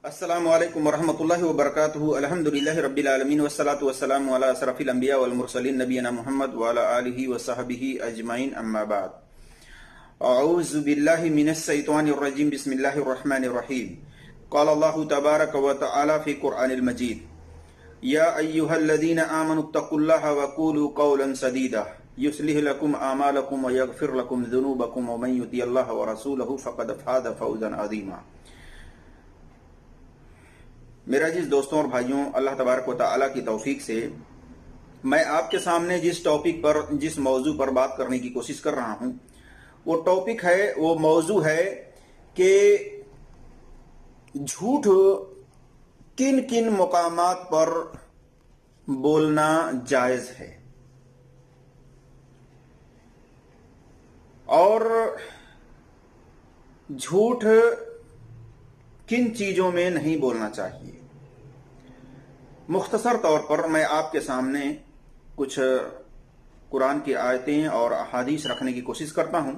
السلام علیکم ورحمۃ اللہ وبرکاتہ الحمدللہ رب العالمین والصلاة والسلام علی اشرف الانبیاء والمرسلین نبینا محمد وعلی آلہ وصحبہ اجمعین اما بعد اعوذ باللہ من الشیطان الرجیم بسم اللہ الرحمن الرحیم قال اللہ تبارک وتعالی فی قرآن المجید یا ایہا الذین آمنوا اتقوا اللہ وقولوا قولا سدیدا یصلح لکم اعمالکم ویغفر لکم ذنوبکم ومن یطع اللہ ورسولہ فقد فاز فوزا عظیما۔ میرا عزیز دوستوں اور بھائیوں، اللہ تبارک و تعالیٰ کی توفیق سے میں آپ کے سامنے جس ٹاپک پر جس موضوع پر بات کرنے کی کوشش کر رہا ہوں وہ ٹاپک ہے، وہ موضوع ہے کہ جھوٹ کن کن مقامات پر بولنا جائز ہے اور جھوٹ کن چیزوں میں نہیں بولنا چاہیے۔ مختصر طور پر میں آپ کے سامنے کچھ قرآن کی آیتیں اور احادیث رکھنے کی کوشش کرتا ہوں۔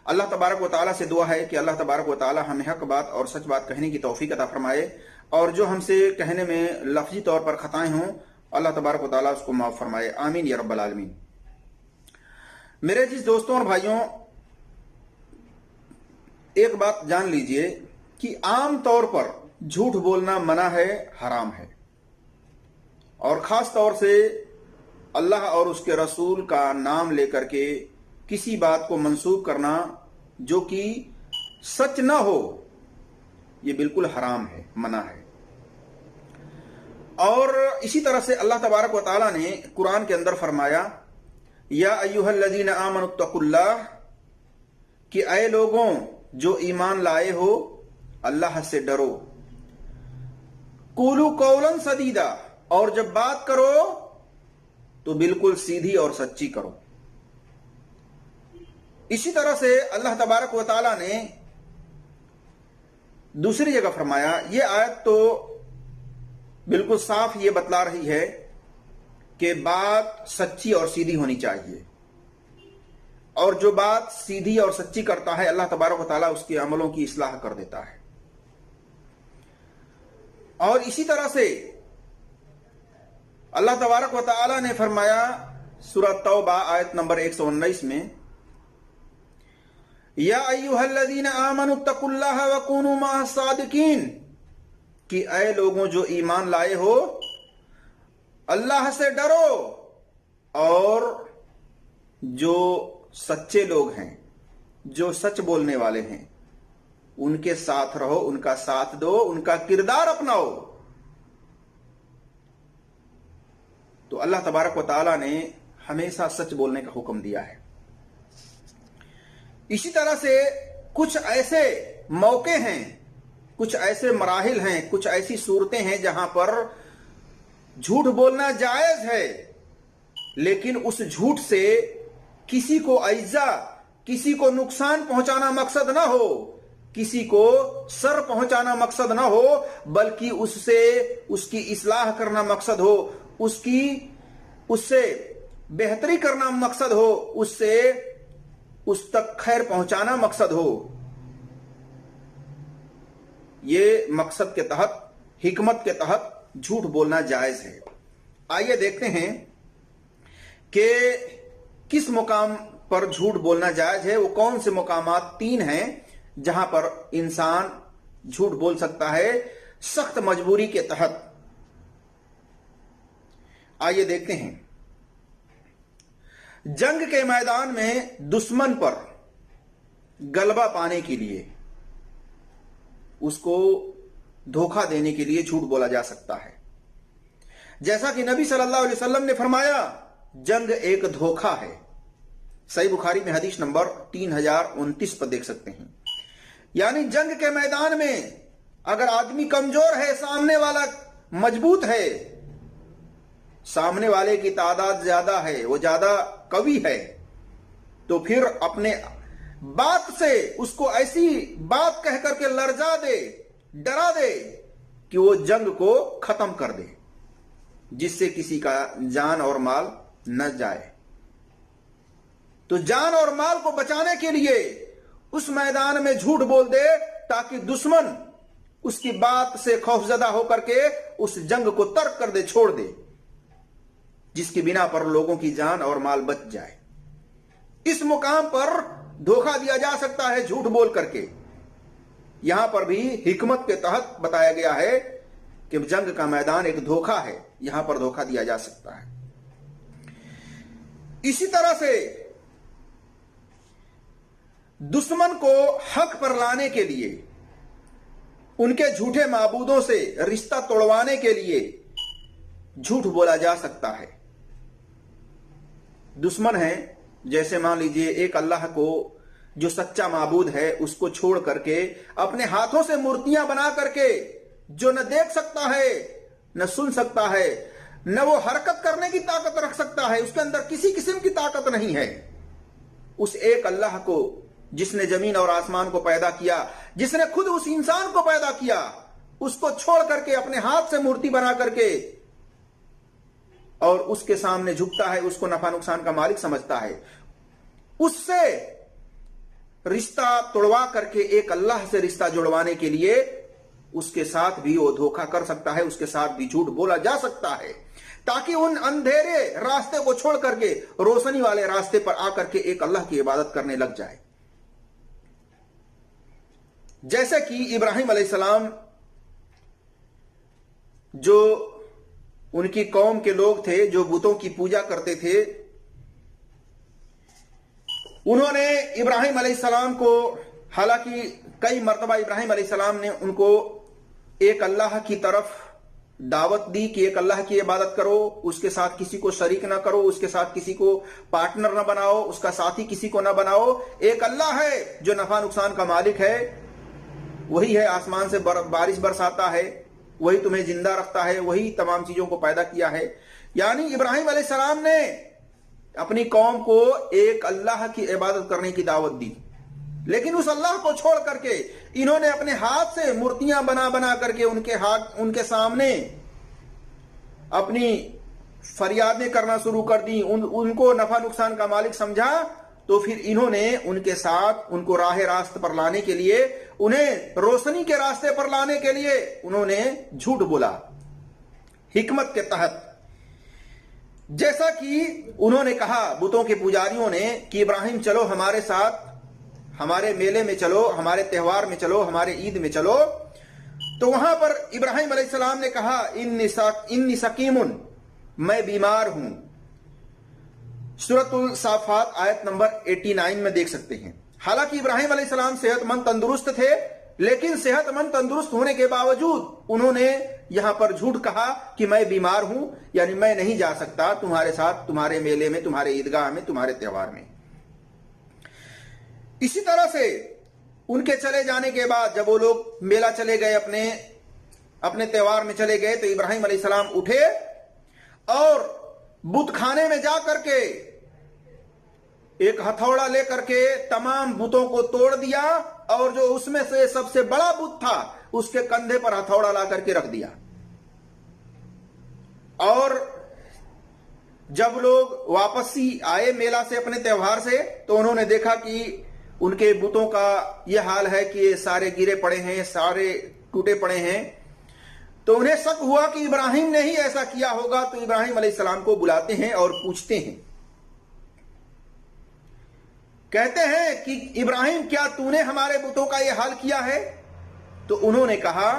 اللہ تبارک و تعالیٰ سے دعا ہے کہ اللہ تبارک و تعالیٰ ہمیں حق بات اور سچ بات کہنے کی توفیق عطا فرمائے، اور جو ہم سے کہنے میں لفظی طور پر خطائیں ہوں اللہ تبارک و تعالیٰ اس کو معاف فرمائے، آمین یا رب العالمین۔ میرے عزیز دوستوں اور بھائیوں، ایک بات جان لیجئے کہ عام طور پر جھوٹ بولنا منع ہے، حرام ہے، اور خاص طور سے اللہ اور اس کے رسول کا نام لے کر کے کسی بات کو منسوب کرنا جو کہ سچ نہ ہو، یہ بالکل حرام ہے، منع ہے۔ اور اسی طرح سے اللہ تبارک و تعالیٰ نے قرآن کے اندر فرمایا یا ایھا الذین آمنوا اتقوا اللہ، کہ اے لوگوں جو ایمان لائے ہو اللہ سے ڈرو، قولوا قولا سدیدا، اور جب بات کرو تو بالکل سیدھی اور سچی کرو۔ اسی طرح سے اللہ تبارک و تعالیٰ نے دوسری جگہ فرمایا، یہ آیت تو بالکل صاف یہ بتلا رہی ہے کہ بات سچی اور سیدھی ہونی چاہیے، اور جو بات سیدھی اور سچی کرتا ہے اللہ تبارک و تعالیٰ اس کے عملوں کی اصلاح کر دیتا ہے۔ اور اسی طرح سے اللہ تبارک و تعالیٰ نے فرمایا سورہ توبہ آیت نمبر 119 میں یا ایھا الذین آمنوا اتقوا اللہ وکونوا مع الصادقین، کہ اے لوگوں جو ایمان لائے ہو اللہ سے ڈرو اور جو سچے لوگ ہیں، جو سچ بولنے والے ہیں ان کے ساتھ رہو، ان کا ساتھ دو، ان کا کردار اپناؤ۔ تو اللہ تبارک و تعالیٰ نے ہمیشہ سچ بولنے کا حکم دیا ہے۔ اسی طرح سے کچھ ایسے موقع ہیں، کچھ ایسے مراحل ہیں، کچھ ایسی صورتیں ہیں جہاں پر جھوٹ بولنا جائز ہے، لیکن اس جھوٹ سے کسی کو ایذا، کسی کو نقصان پہنچانا مقصد نہ ہو، کسی کو سر پہنچانا مقصد نہ ہو، بلکہ اس سے اس کی اصلاح کرنا مقصد ہو، اس سے بہتری کرنا مقصد ہو، اس تک خیر پہنچانا مقصد ہو۔ یہ مقصد کے تحت، حکمت کے تحت جھوٹ بولنا جائز ہے۔ آئیے دیکھتے ہیں کہ کس مقام پر جھوٹ بولنا جائز ہے۔ وہ کون سے مقامات؟ 3 ہیں جہاں پر انسان جھوٹ بول سکتا ہے سخت مجبوری کے تحت۔ آئیے دیکھتے ہیں۔ جنگ کے میدان میں دشمن پر غلبہ پانے کے لیے، اس کو دھوکہ دینے کے لیے جھوٹ بولا جا سکتا ہے، جیسا کہ نبی صلی اللہ علیہ وسلم نے فرمایا جنگ ایک دھوکہ ہے۔ صحیح بخاری میں حدیث نمبر 3029 پر دیکھ سکتے ہیں۔ یعنی جنگ کے میدان میں اگر آدمی کمزور ہے، سامنے والا مضبوط ہے، سامنے والے کی تعداد زیادہ ہے، وہ زیادہ قوی ہے، تو پھر اپنے بات سے اس کو ایسی بات کہہ کر کے لرزا دے، ڈرا دے کہ وہ جنگ کو ختم کر دے، جس سے کسی کا جان اور مال نہ جائے۔ تو جان اور مال کو بچانے کے لیے اس میدان میں جھوٹ بول دے تاکہ دشمن उसकी बात से खौफजदा होकर के उस जंग को तर्क कर दे, छोड़ दे, जिसकी बिना पर लोगों की जान और माल बच जाए। इस मुकाम पर धोखा दिया जा सकता है झूठ बोल करके। यहां पर भी हिकमत के तहत बताया गया है कि जंग का मैदान एक धोखा है, यहां पर धोखा दिया जा सकता है। इसी तरह से दुश्मन को हक पर लाने के लिए, उनके झूठे माबूदों से रिश्ता तोड़वाने के लिए झूठ बोला जा सकता है। दुश्मन है, जैसे मान लीजिए एक अल्लाह को जो सच्चा माबूद है उसको छोड़ करके अपने हाथों से मूर्तियां बना करके, जो न देख सकता है, न सुन सकता है, न वो हरकत करने की ताकत रख सकता है, उसके अंदर किसी किस्म की ताकत नहीं है, उस एक अल्लाह को जिसने जमीन और आसमान को पैदा किया, जिसने खुद उस इंसान को पैदा किया, उसको छोड़ करके अपने हाथ से मूर्ति बना करके और उसके सामने झुकता है, उसको नफा नुकसान का मालिक समझता है, उससे रिश्ता तोड़वा करके एक अल्लाह से रिश्ता जुड़वाने के लिए उसके साथ भी वो धोखा कर सकता है, उसके साथ भी झूठ बोला जा सकता है, ताकि उन अंधेरे रास्ते को छोड़ करके रोशनी वाले रास्ते पर आकर के एक अल्लाह की इबादत करने लग जाए। जैसे कि इब्राहिम अलैहिस्सलाम, जो उनकी कौम के लोग थे जो बुतों की पूजा करते थे, उन्होंने इब्राहिम अलैहिस्सलाम को, हालांकि कई मर्तबा इब्राहिम अलैहिस्सलाम ने उनको एक अल्लाह की तरफ दावत दी कि एक अल्लाह की इबादत करो, उसके साथ किसी को शरीक ना करो, उसके साथ किसी को पार्टनर ना बनाओ, उसका साथी किसी को ना बनाओ। एक अल्लाह है जो नफा नुकसान का मालिक है, वही है आसमान से बारिश बरसाता है, वही तुम्हें जिंदा रखता है, वही तमाम चीजों को पैदा किया है। यानी इब्राहिम अलैहिस्सलाम ने अपनी कौम को एक अल्लाह की इबादत करने की दावत दी, लेकिन उस अल्लाह को छोड़ करके इन्होंने अपने हाथ से मूर्तियां बना बना करके उनके सामने अपनी फरियादें करना शुरू कर दी, उनको नफा नुकसान का मालिक समझा। तो फिर इन्होंने उनके साथ उनको राह रास्त पर लाने के लिए, उन्हें रोशनी के रास्ते पर लाने के लिए उन्होंने झूठ बोला हिकमत के तहत। जैसा कि उन्होंने कहा बुतों के पुजारियों ने कि इब्राहिम चलो हमारे साथ, हमारे मेले में चलो, हमारे त्योहार में चलो, हमारे ईद में चलो। तो वहां पर इब्राहिम अलैहिस्सलाम ने कहा इन्नी सकीमुन, मैं बीमार हूं। सूरतुल साफात आयत नंबर 89 में देख सकते हैं। हालांकि इब्राहिम अलैहिस्सलाम सेहतमंद तंदुरुस्त थे, लेकिन सेहतमंद तंदुरुस्त होने के बावजूद उन्होंने यहां पर झूठ कहा कि मैं बीमार हूं, यानी मैं नहीं जा सकता तुम्हारे साथ, तुम्हारे मेले में, तुम्हारे ईदगाह में, तुम्हारे त्योहार में। इसी तरह से उनके चले जाने के बाद जब वो लोग मेला चले गए, अपने त्योहार में चले गए, तो इब्राहिम अलैहिस्सलाम उठे और बुत खाने में जाकर के एक हथौड़ा लेकर के तमाम बुतों को तोड़ दिया और जो उसमें से सबसे बड़ा बुत था उसके कंधे पर हथौड़ा ला करके रख दिया। और जब लोग वापसी आए मेला से, अपने त्योहार से, तो उन्होंने देखा कि उनके बुतों का यह हाल है कि ये सारे गिरे पड़े हैं, सारे टूटे पड़े हैं। तो उन्हें शक हुआ कि इब्राहिम ने ही ऐसा किया होगा। तो इब्राहिम अलैहिस्सलाम को बुलाते हैं और पूछते हैं, कहते हैं कि इब्राहिम क्या तूने हमारे बुतों का यह हाल किया है? तो उन्होंने कहा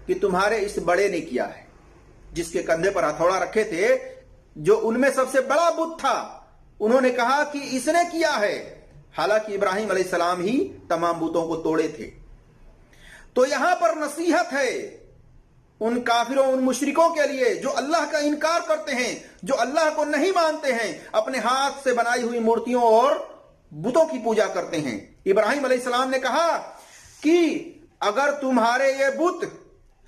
कि तुम्हारे इस बड़े ने किया है, जिसके कंधे पर हथौड़ा रखे थे, जो उनमें सबसे बड़ा बुत था। उन्होंने कहा कि इसने किया है, हालांकि इब्राहिम अलैहिस्सलाम ही तमाम बुतों को तोड़े थे। तो यहां पर नसीहत है उन काफिरों, उन मुशरिकों के लिए जो अल्लाह का इनकार करते हैं, जो अल्लाह को नहीं मानते हैं, अपने हाथ से बनाई हुई मूर्तियों और बुतों की पूजा करते हैं। इब्राहिम अलैहिस्सलाम ने कहा कि अगर तुम्हारे ये बुत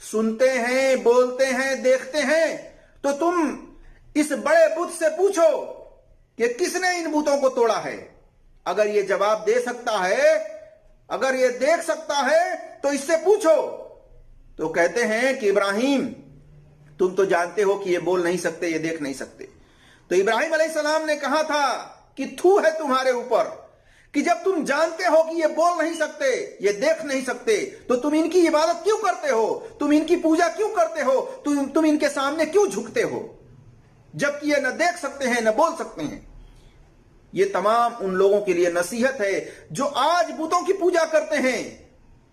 सुनते हैं, बोलते हैं, देखते हैं, तो तुम इस बड़े बुत से पूछो कि किसने इन बुतों को तोड़ा है। अगर ये जवाब दे सकता है, अगर ये देख सकता है, तो इससे पूछो। तो कहते हैं कि इब्राहिम तुम तो जानते हो कि ये बोल नहीं सकते, ये देख नहीं सकते। तो इब्राहिम अलैहिस्सलाम ने कहा था कि थू है तुम्हारे ऊपर, कि जब तुम जानते हो कि ये बोल नहीं सकते, ये देख नहीं सकते, तो तुम इनकी इबादत क्यों करते हो, तुम इनकी पूजा क्यों करते हो, तुम इनके सामने क्यों झुकते हो, जबकि ये न देख सकते हैं न बोल सकते हैं। ये तमाम उन लोगों के लिए नसीहत है जो आज बुतों की पूजा करते हैं,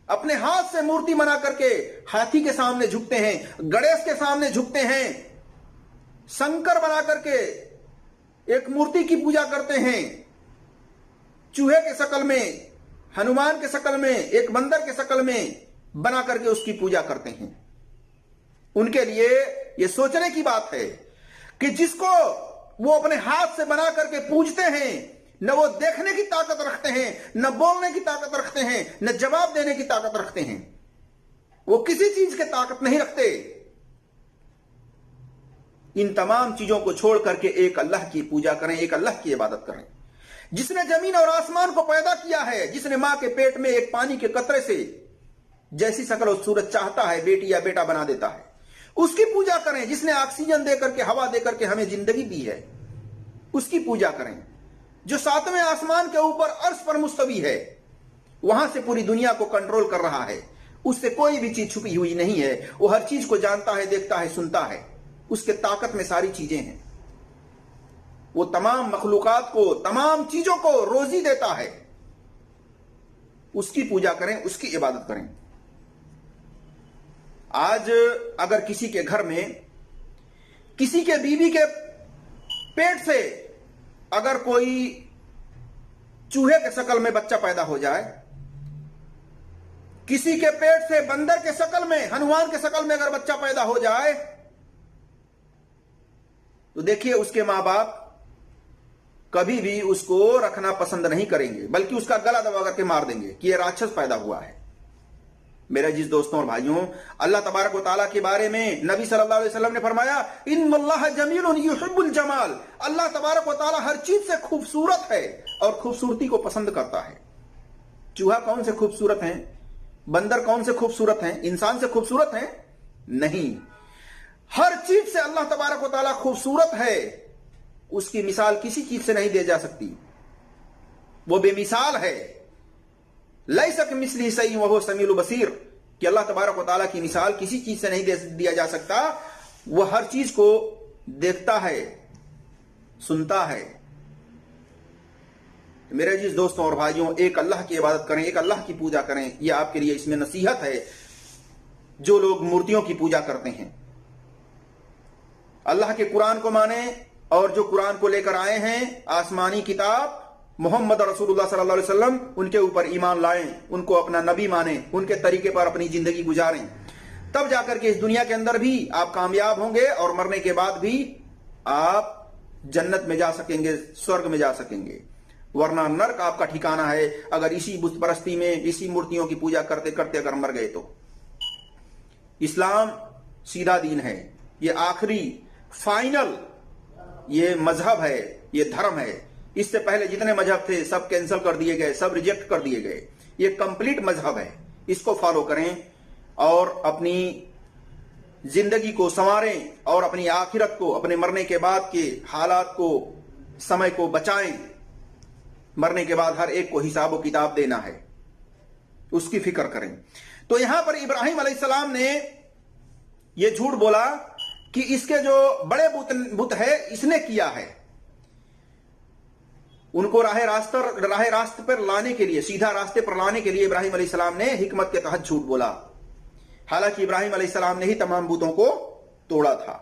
अपने हाथ से मूर्ति बना करके हाथी के सामने झुकते हैं, गणेश के सामने झुकते हैं, शंकर बना करके एक मूर्ति की पूजा करते हैं, चूहे के शक्ल में, हनुमान के शक्ल में, एक बंदर के शक्ल में बना करके उसकी पूजा करते हैं। उनके लिए यह सोचने की बात है कि जिसको वो अपने हाथ से बना करके पूजते हैं, न वो देखने की ताकत रखते हैं, न बोलने की ताकत रखते हैं, न जवाब देने की ताकत रखते हैं, वो किसी चीज की ताकत नहीं रखते। इन तमाम चीजों को छोड़ करके एक अल्लाह की पूजा करें, एक अल्लाह की इबादत करें, जिसने जमीन और आसमान को पैदा किया है, जिसने मां के पेट में एक पानी के कतरे से जैसी शक्ल और सूरत चाहता है बेटी या बेटा बना देता है, उसकी पूजा करें। जिसने ऑक्सीजन देकर के, हवा देकर के हमें जिंदगी दी है, उसकी पूजा करें। जो 7वें आसमान के ऊपर अर्श पर मुस्तवी है, वहां से पूरी दुनिया को कंट्रोल कर रहा है, उससे कोई भी चीज छुपी हुई नहीं है, वो हर चीज को जानता है, देखता है, सुनता है, उसके ताकत में सारी चीजें हैं। वो तमाम मखलूकात को, तमाम चीजों को रोजी देता है। उसकी पूजा करें, उसकी इबादत करें। आज अगर किसी के घर में, किसी के बीवी के पेट से अगर कोई चूहे के शक्ल में बच्चा पैदा हो जाए, किसी के पेट से बंदर के शक्ल में, हनुमान के शक्ल में अगर बच्चा पैदा हो जाए, तो देखिए उसके मां बाप कभी भी उसको रखना पसंद नहीं करेंगे, बल्कि उसका गला दबा करके मार देंगे कि यह राक्षस पैदा हुआ है। मेरे जिस दोस्तों और भाइयों, अल्लाह तबारक व तआला के बारे में नबी सल्लल्लाहु अलैहि वसल्लम ने फरमाया, इन्नल्लाह जमीलुन युहिब्बुल जमाल। अल्लाह तबारक व तआला हर चीज से खूबसूरत है और खूबसूरती को पसंद करता है। चूहा कौन से खूबसूरत है, बंदर कौन से खूबसूरत है, इंसान से खूबसूरत है? नहीं, हर चीज से अल्लाह तबारक व तआला खूबसूरत है। उसकी मिसाल किसी चीज से नहीं दी जा सकती, वो बेमिसाल है। लैसा कमिस्लिही शैउन वहुव समीउल बसीर, कि अल्लाह तबारक व तआला की मिसाल किसी चीज से नहीं दिया जा सकता। वह हर चीज को देखता है, सुनता है। मेरे जिस दोस्तों और भाइयों, एक अल्लाह की इबादत करें, एक अल्लाह की पूजा करें। यह आपके लिए इसमें नसीहत है जो लोग मूर्तियों की पूजा करते हैं। अल्लाह के कुरान को माने, और जो कुरान को लेकर आए हैं, आसमानी किताब मोहम्मद रसूलुल्लाह सल्लल्लाहु अलैहि वसल्लम, उनके ऊपर ईमान लाएं, उनको अपना नबी माने, उनके तरीके पर अपनी जिंदगी गुजारें। तब जाकर के इस दुनिया के अंदर भी आप कामयाब होंगे और मरने के बाद भी आप जन्नत में जा सकेंगे, स्वर्ग में जा सकेंगे। वरना नर्क आपका ठिकाना है अगर इसी बुत परस्ती में, इसी मूर्तियों की पूजा करते करते अगर मर गए तो। इस्लाम सीधा दीन है, ये आखिरी फाइनल ये मजहब है, ये धर्म है। इससे पहले जितने मजहब थे सब कैंसिल कर दिए गए, सब रिजेक्ट कर दिए गए। ये कंप्लीट मजहब है, इसको फॉलो करें और अपनी जिंदगी को संवारें और अपनी आखिरत को, अपने मरने के बाद के हालात को, समय को बचाएं। मरने के बाद हर एक को हिसाब व किताब देना है, उसकी फिक्र करें। तो यहां पर इब्राहिम अलैहिस्सलाम ने यह झूठ बोला कि इसके जो बड़े बुत है इसने किया है। उनको राह रास्ते पर लाने के लिए, सीधा रास्ते पर लाने के लिए इब्राहिम अलैहिस्सलाम ने हिकमत के तहत झूठ बोला। हालांकि इब्राहिम अलैहिस्सलाम ने ही तमाम बुतों को तोड़ा था।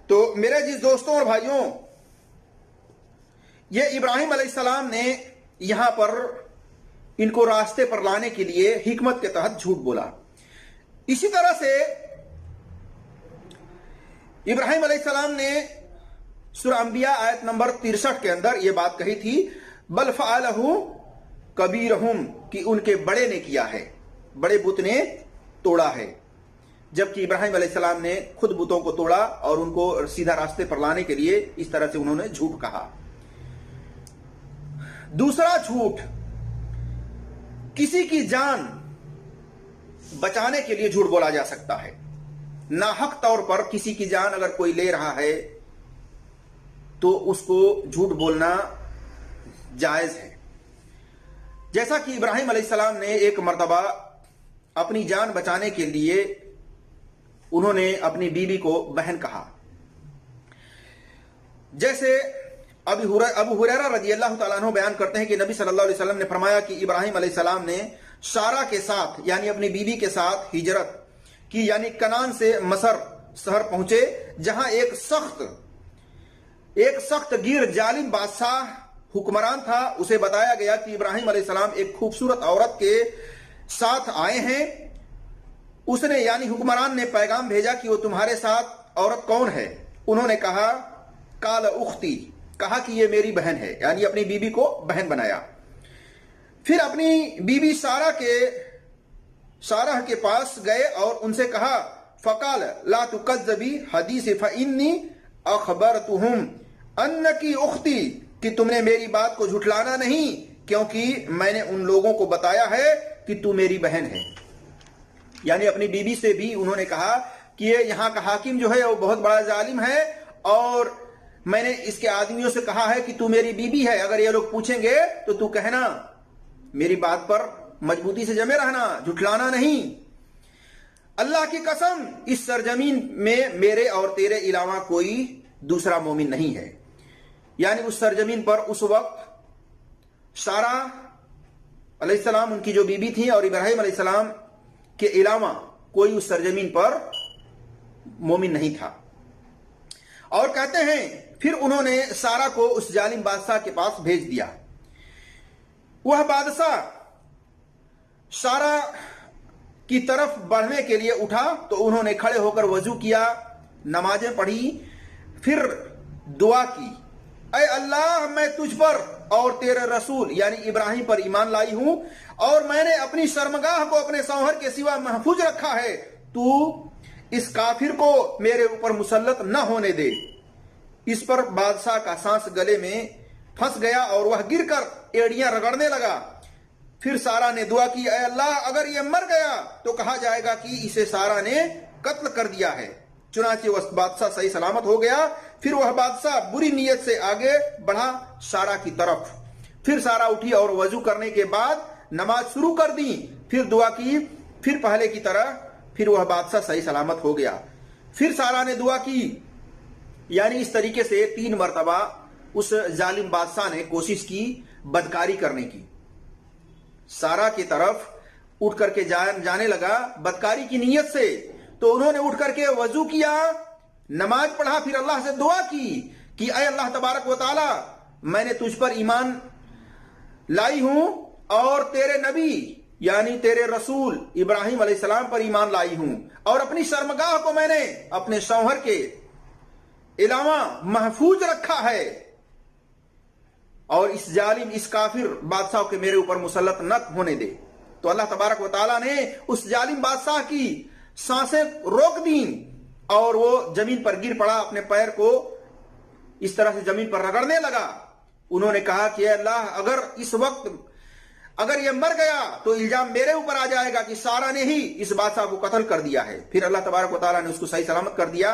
तो मेरे जिस दोस्तों और भाइयों, ये इब्राहिम अलैहिस्सलाम ने यहां पर इनको रास्ते पर लाने के लिए हिकमत के तहत झूठ बोला। इसी तरह से इब्राहिम अलैहिस्सलाम ने सूरह अंबिया आयत नंबर 63 के अंदर यह बात कही थी, बल फ़अलहु कबीरहुम, कि उनके बड़े ने किया है, बड़े बुत ने तोड़ा है। जबकि इब्राहिम अलैहिस्सलाम ने खुद बुतों को तोड़ा और उनको सीधा रास्ते पर लाने के लिए इस तरह से उन्होंने झूठ कहा। दूसरा झूठ, किसी की जान बचाने के लिए झूठ बोला जा सकता है। नाहक तौर पर किसी की जान अगर कोई ले रहा है तो उसको झूठ बोलना जायज है। जैसा कि इब्राहिम अलैहिस्सलाम ने एक मर्तबा अपनी जान बचाने के लिए उन्होंने अपनी बीवी को बहन कहा। जैसे अबू हुरैरा रज़ियल्लाहु ताला अन्हु बयान करते हैं कि नबी सल्लल्लाहु अलैहि वसल्लम ने फरमाया कि इब्राहिम अलैहिस्सलाम ने सारा के साथ यानी अपनी बीवी के साथ हिजरत की, यानी कनान से मसर शहर पहुंचे, जहां एक सख्त गिर जालिम बादशाह हुक्मरान था। उसे बताया गया कि इब्राहिम अलैहिस्सलाम एक खूबसूरत औरत के साथ आए हैं। उसने यानी हुक्मरान ने पैगाम भेजा कि वो तुम्हारे साथ औरत कौन है। उन्होंने कहा काल उख्ती, कहा कि ये मेरी बहन है, यानी अपनी बीबी को बहन बनाया। फिर अपनी बीबी सारा के पास गए और उनसे कहा फकाल ला तुकज़्ज़बी हदीस फइन्नी अखबरतुहुम अन्नकी उख्ती, कि तुमने मेरी बात को झुठलाना नहीं क्योंकि मैंने उन लोगों को बताया है कि तू मेरी बहन है। यानी अपनी बीबी से भी उन्होंने कहा कि ये यहाँ का हाकिम जो है वो बहुत बड़ा जालिम है और मैंने इसके आदमियों से कहा है कि तू मेरी बीबी है, अगर ये लोग पूछेंगे तो तू कहना, मेरी बात पर मजबूती से जमे रहना, झुठलाना नहीं। अल्लाह की कसम इस सरजमीन में मेरे और तेरे अलावा कोई दूसरा मोमिन नहीं है। यानी उस सरजमीन पर उस वक्त सारा अलैहिस्सलाम उनकी जो बीबी थी और इब्राहिम अलैहिस्सलाम के अलावा कोई उस सरजमीन पर मोमिन नहीं था। और कहते हैं फिर उन्होंने सारा को उस जालिम बादशाह के पास भेज दिया। वह बादशाह सारा की तरफ बढ़ने के लिए उठा तो उन्होंने खड़े होकर वजू किया, नमाजें पढ़ी, फिर दुआ की, ऐ अल्लाह मैं तुझ पर और तेरे रसूल यानी इब्राहिम पर ईमान लाई हूं और मैंने अपनी शर्मगाह को अपने शौहर के सिवा महफूज रखा है, तू इस काफिर को मेरे ऊपर मुसल्लत न होने दे। इस पर बादशाह का सांस गले में फंस गया और वह गिरकर एड़ियां रगड़ने लगा। फिर सारा ने दुआ की, ऐ अल्लाह अगर ये मर गया तो कहा जाएगा कि इसे सारा ने कत्ल कर दिया है। चुनांचे वह बादशाह सही सलामत हो गया। फिर वह बादशाह बुरी नीयत से आगे बढ़ा सारा की तरफ। फिर सारा उठी और वजू करने के बाद नमाज शुरू कर दी, फिर दुआ की, फिर पहले की तरह फिर वह बादशाह सही सलामत हो गया। फिर सारा ने दुआ की, यानी इस तरीके से 3 मरतबा उस जालिम बादशाह ने कोशिश की बदकारी करने की। सारा की तरफ उठ करके जाने लगा बदकारी की नीयत से, तो उन्होंने उठ करके वजू किया, नमाज पढ़ा, फिर अल्लाह से दुआ की कि ऐ अल्लाह तबारक व तआला मैंने तुझ पर ईमान लाई हूं और तेरे नबी यानी तेरे रसूल इब्राहिम अलैहिस्सलाम पर ईमान लाई हूं और अपनी शर्मगाह को मैंने अपने शौहर के अलावा महफूज रखा है और इस जालिम इस काफिर बादशाह के मेरे ऊपर मुसल्लत न होने दे। तो अल्लाह तबारक व तआला ने उस जालिम बादशाह की सांसें रोक दी और वो जमीन पर गिर पड़ा, अपने पैर को इस तरह से जमीन पर रगड़ने लगा। उन्होंने कहा कि अल्लाह अगर इस वक्त अगर ये मर गया तो इल्जाम मेरे ऊपर आ जाएगा कि सारा ने ही इस बादशाह को कत्ल कर दिया है। फिर अल्लाह तबारक व तआला ने उसको सही सलामत कर दिया।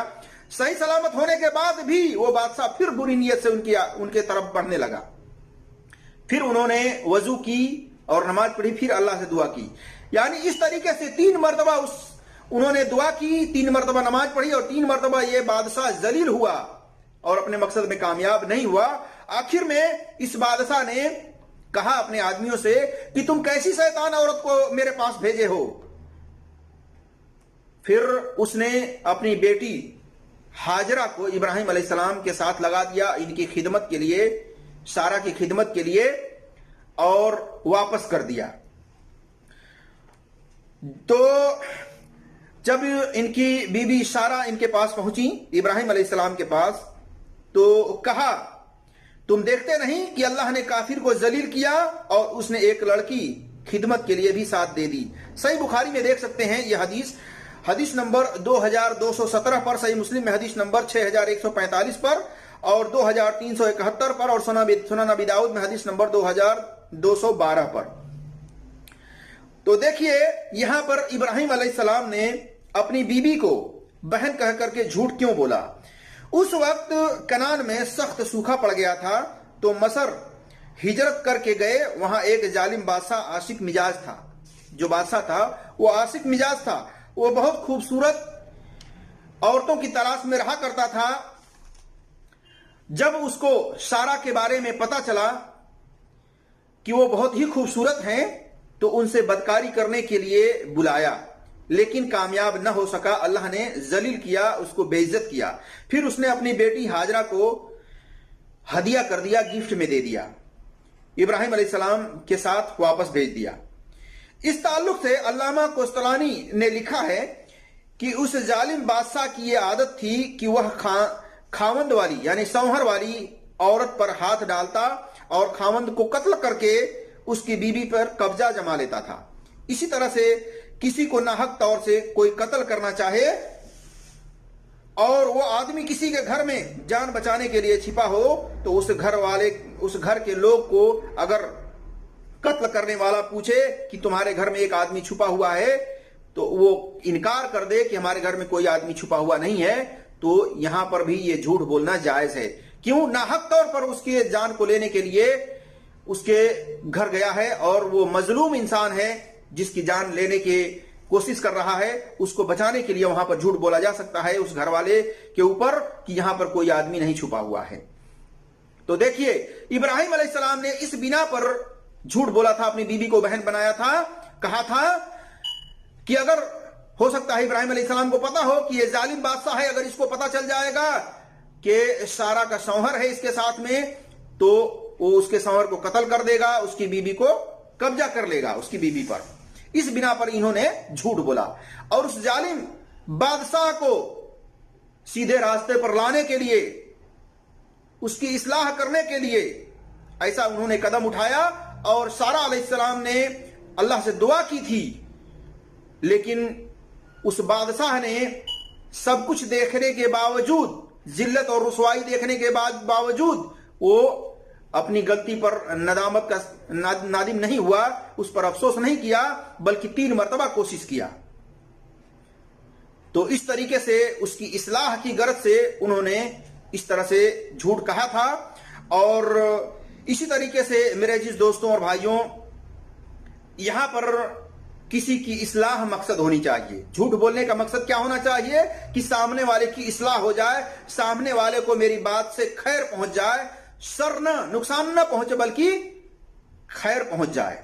सही सलामत होने के बाद भी वो बादशाह फिर बुरी नीयत से उनके तरफ बढ़ने लगा। फिर उन्होंने वजू की और नमाज पढ़ी, फिर अल्लाह से दुआ की। यानी इस तरीके से 3 मरतबा उन्होंने दुआ की, 3 मरतबा नमाज पढ़ी और 3 मरतबा ये बादशाह जलील हुआ और अपने मकसद में कामयाब नहीं हुआ। आखिर में इस बादशाह ने कहा अपने आदमियों से कि तुम कैसी शैतान औरत को मेरे पास भेजे हो। फिर उसने अपनी बेटी हाजरा को इब्राहिम अलैहिस्सलाम के साथ लगा दिया इनकी खिदमत के लिए, सारा की खिदमत के लिए, और वापस कर दिया। तो जब इनकी बीबी सारा इनके पास पहुंची इब्राहिम अलैहिस्सलाम के पास, तो कहा तुम देखते नहीं कि अल्लाह ने काफिर को जलील किया और उसने एक लड़की खिदमत के लिए भी साथ दे दी। सही बुखारी में देख सकते हैं यह हदीस नंबर 2217 पर, सही मुस्लिम में हदीस नंबर 6145 पर और 2371 पर और सुनन अबी दाऊद में हदीस नंबर 2212 पर। तो देखिए यहां पर इब्राहिम अलैहिस्सलाम ने अपनी बीबी को बहन कह करके झूठ क्यों बोला। उस वक्त कनान में सख्त सूखा पड़ गया था, तो मसर ہجرت کر کے گئے. وہاں ایک ظالم بادشاہ عاشق مزاج تھا. جو بادشاہ تھا وہ عاشق مزاج تھا. وہ بہت خوبصورت عورتوں کی تلاش میں رہا کرتا تھا. جب اس کو سارا کے بارے میں پتا چلا کہ وہ بہت ہی خوبصورت ہیں تو ان سے بدکاری کرنے کے لیے بلایا, لیکن کامیاب نہ ہو سکا. اللہ نے ذلیل کیا, اس کو بے عزت کیا. پھر اس نے اپنی بیٹی ہاجرہ کو ہدیہ کر دیا, گفٹ میں دے دیا. ابراہیم علیہ السلام کے ساتھ واپس بھیج دیا. اس تعلق سے علامہ کوستلانی نے لکھا ہے کہ اس ظالم بادشاہ کی یہ عادت تھی کہ وہ خاوند والی یعنی شوہر والی عورت پر ہاتھ ڈالتا اور خاوند کو قتل کر کے اس کی بیوی پر قبضہ جما لیتا تھا. اسی طرح سے کسی کو ناحق طور سے کوئی قتل کرنا چاہے اور وہ آدمی کسی کے گھر میں جان بچانے کے لیے چھپا ہو تو اس گھر کے لوگ کو اگر قتل کرنے والا پوچھے کہ تمہارے گھر میں ایک آدمی چھپا ہوا ہے تو وہ انکار کر دے کہ ہمارے گھر میں کوئی آدمی چھپا ہوا نہیں ہے, تو یہاں پر بھی یہ جھوٹ بولنا جائز ہے. کیوں؟ ناحق طور پر اس کے جان کو لینے کے لیے اس کے گھر گیا ہے اور وہ مظلوم انسان ہے جس کی جان لینے کی کوشش کر رہا ہے. اس کو بچانے کے لیے وہاں پر جھوٹ بولا جا سکتا ہے اس گھر والے کے اوپر کہ یہاں پر کوئی آدمی نہیں چھپا ہوا ہے. تو دیکھیے ابراہیم علیہ السلام نے اس بنا پر جھوٹ بولا تھا, اپنی بیوی کو بہن بنایا تھا. کہا تھا کہ اگر ہو سکتا ہے ابراہیم علیہ السلام کو پتا ہو کہ یہ ظالم بادشاہ ہے, اگر اس کو پتا چل جائے گا کہ سارا کا شوہر ہے اس کے ساتھ میں تو وہ اس کے شوہر کو قتل کر دے گا, اس کی بیوی کو قبضہ کر لے گا اس کی بیوی پر. اس بنا پر انہوں نے جھوٹ بولا اور اس ظالم بادشاہ کو سیدھے راستے پر لانے کے لیے, اس کی اصلاح کرنے کے لیے ایسا انہوں نے قدم اٹھایا. اور سارا علیہ السلام نے اللہ سے دعا کی تھی, لیکن اس بادشاہ نے سب کچھ دیکھنے کے باوجود, ذلت اور رسوائی دیکھنے کے باوجود وہ اپنی غلطی پر نادم نہیں ہوا, اس پر افسوس نہیں کیا, بلکہ 3 مرتبہ کوشش کیا. تو اس طریقے سے اس کی اصلاح کی غرض سے انہوں نے اس طرح سے جھوٹ کہا تھا. اور اسی طریقے سے میرے عزیز دوستوں اور بھائیوں, یہاں پر کسی کی اصلاح مقصد ہونی چاہیے. جھوٹ بولنے کا مقصد کیا ہونا چاہیے کہ سامنے والے کی اصلاح ہو جائے, سامنے والے کو میری بات سے خیر پہنچ جائے, نقصان نہ پہنچے بلکہ خیر پہنچ جائے.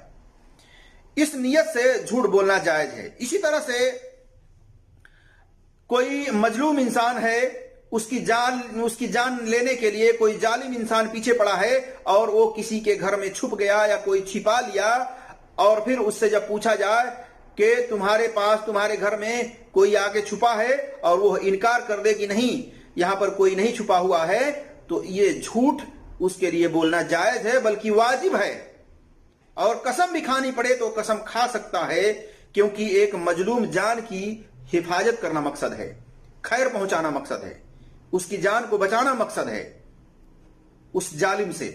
اس نیت سے جھوٹ بولنا جائز ہے. اسی طرح سے کوئی مظلوم انسان ہے, اس کی جان لینے کے لیے کوئی ظالم انسان پیچھے پڑا ہے اور وہ کسی کے گھر میں چھپ گیا یا کوئی چھپا لیا, اور پھر اس سے جب پوچھا جائے کہ تمہارے پاس تمہارے گھر میں کوئی آگے چھپا ہے اور وہ انکار کر دے کہ نہیں یہاں پر کوئی نہیں چھپا ہوا ہے, تو یہ جھوٹ اس کے لیے بولنا جائز ہے بلکہ واجب ہے. اور قسم بھی کھانی پڑے تو قسم کھا سکتا ہے, کیونکہ ایک مظلوم جان کی حفاظت کرنا مقصد ہے, خیر پہنچانا مقصد ہے, اس کی جان کو بچانا مقصد ہے اس ظالم سے.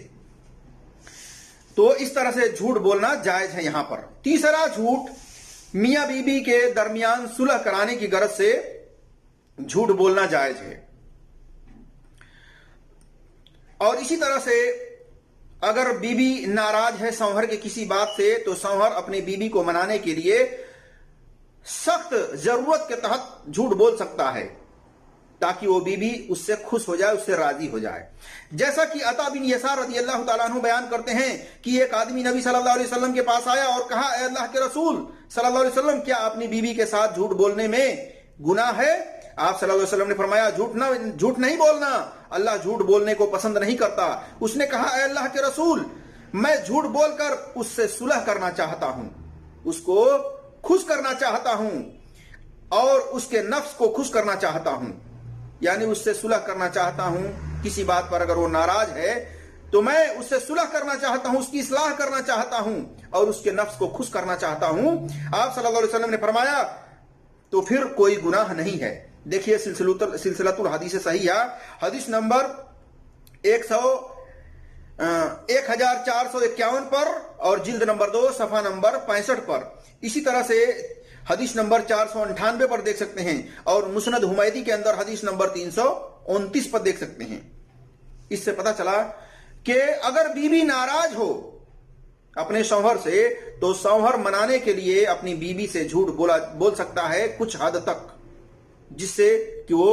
تو اس طرح سے جھوٹ بولنا جائز ہے یہاں پر. تیسرا جھوٹ, میاں بیوی کے درمیان صلح کرانے کی غرض سے جھوٹ بولنا جائز ہے. اور اسی طرح سے اگر بیوی ناراض ہے شوہر کے کسی بات سے تو شوہر اپنی بیوی کو منانے کے لیے سخت ضرورت کے تحت جھوٹ بول سکتا ہے تاکہ وہ بیوی اس سے خوش ہو جائے, اس سے راضی ہو جائے. جیسا کہ عطا بن یسار رضی اللہ تعالیٰ عنہ بیان کرتے ہیں کہ ایک آدمی نبی صلی اللہ علیہ وسلم کے پاس آیا اور کہا, اے اللہ کے رسول صلی اللہ علیہ وسلم, کیا اپنی بیوی کے ساتھ جھوٹ بولنے میں گناہ ہے؟ آپ صلی اللہ علیہ وسلم نے فرمایا, جھوٹ نہیں بولنا, اللہ جھوٹ بولنے کو پسند نہیں کرتا. اس نے کہا, اے اللہ کے رسول, میں جھوٹ بول کر اس سے صلح کرنا چاہتا ہوں, اس کو خوش کرنا چاہتا ہوں اور اس کے نفس کو خوش کرنا چاہتا ہوں, یعنی اس سے صلح کرنا چاہتا ہوں. کسی بات پر اگر وہ ناراض ہے تو میں اس سے صلح کرنا چاہتا ہوں, اس کی اصلاح کرنا چاہتا ہوں اور اس کے نفس کو خوش کرنا چاہتا ہوں. آپ صلی اللہ علیہ وسلم نے فرمایا تو پھر کوئی گناہ نہیں ہے. دیکھیے سلسلۃ الحدیث صحیحہ حدیث نمبر 1451 پر اور جلد نمبر 2 صفحہ نمبر 65 پر. اسی طرح سے حدیث نمبر 498 پر دیکھ سکتے ہیں اور مسند حمیدی کے اندر حدیث نمبر 329 پر دیکھ سکتے ہیں. اس سے پتہ چلا کہ اگر بیوی ناراض ہو اپنے شوہر سے تو شوہر منانے کے لیے اپنی بیوی سے جھوٹ بول سکتا ہے کچھ حد تک، جس سے کہ وہ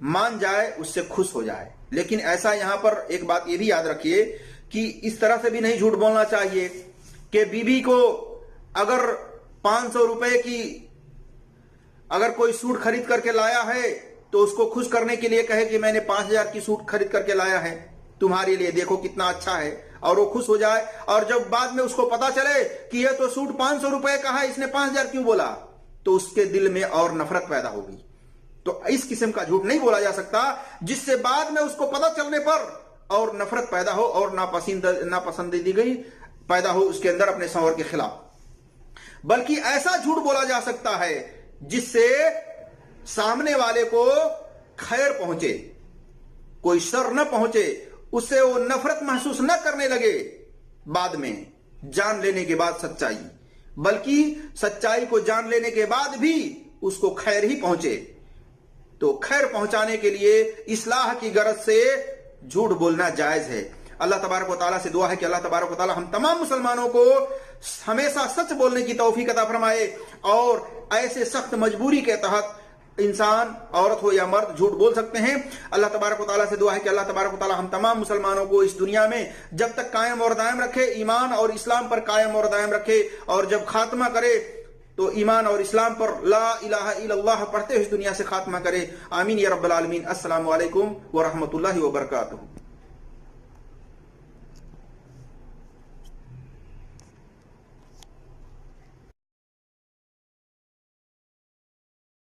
مان جائے، اس سے خوش ہو جائے. لیکن ایسا یہاں پر ایک بات یہ بھی یاد رکھیے کہ اس طرح سے بھی نہیں جھوٹ بولنا چاہیے کہ بیوی کو اگر 500 روپے کی اگر کوئی سوٹ خرید کر کے لایا ہے تو اس کو خوش کرنے کے لیے کہے کہ میں نے 5000 کی سوٹ خرید کر کے لایا ہے تمہارے لیے، دیکھو کتنا اچھا ہے، اور وہ خوش ہو جائے. اور جب بعد میں اس کو پتا چلے کہ یہ تو سوٹ 500 روپے کا ہے، اس نے 5000 کیوں بولا، تو اس کے دل میں اور نفرت پیدا ہوگی. تو اس قسم کا جھوٹ نہیں بولا جا سکتا جس سے بعد میں اس کو پتا چلنے پر اور نفرت پیدا ہو اور ناپسندیدگی پیدا ہو اس کے اندر اپنے شوہر کے خلاف. بلکہ ایسا جھوٹ بولا جا سکتا ہے جس سے سامنے والے کو خیر پہنچے، کوئی شر نہ پہنچے، اس سے وہ نفرت محسوس نہ کرنے لگے بعد میں جان لینے کے بعد سچائی، بلکہ سچائی کو جان لینے کے بعد بھی اس کو خیر ہی پہنچے. تو خیر پہنچانے کے لیے اصلاح کی غرض سے جھوٹ بولنا جائز ہے. اللہ تبارک و تعالیٰ سے دعا ہے کہ اللہ تبارک و تعالیٰ ہم تمام مسلمانوں کو ہمیشہ سچ بولنے کی توفیق عطا فرمائے، اور ایسے سخت مجبوری کے تحت انسان، عورت ہو یا مرد، جھوٹ بول سکتے ہیں. اللہ تبارک و تعالیٰ سے دعا ہے کہ اللہ تبارک و تعالیٰ ہم تمام مسلمانوں کو اس دنیا میں جب تک قائم اور دائم رکھے، ایمان اور اسلام پر قائم اور دائم رکھے، اور جب خاتمہ کرے تو ایمان اور اسلام پر لا الہ الا اللہ پڑھتے ہوئے اس دنیا سے خاتمہ کرے. آمین یا رب العالمین. السلام علیکم ورحمۃ اللہ وبرکاتہ.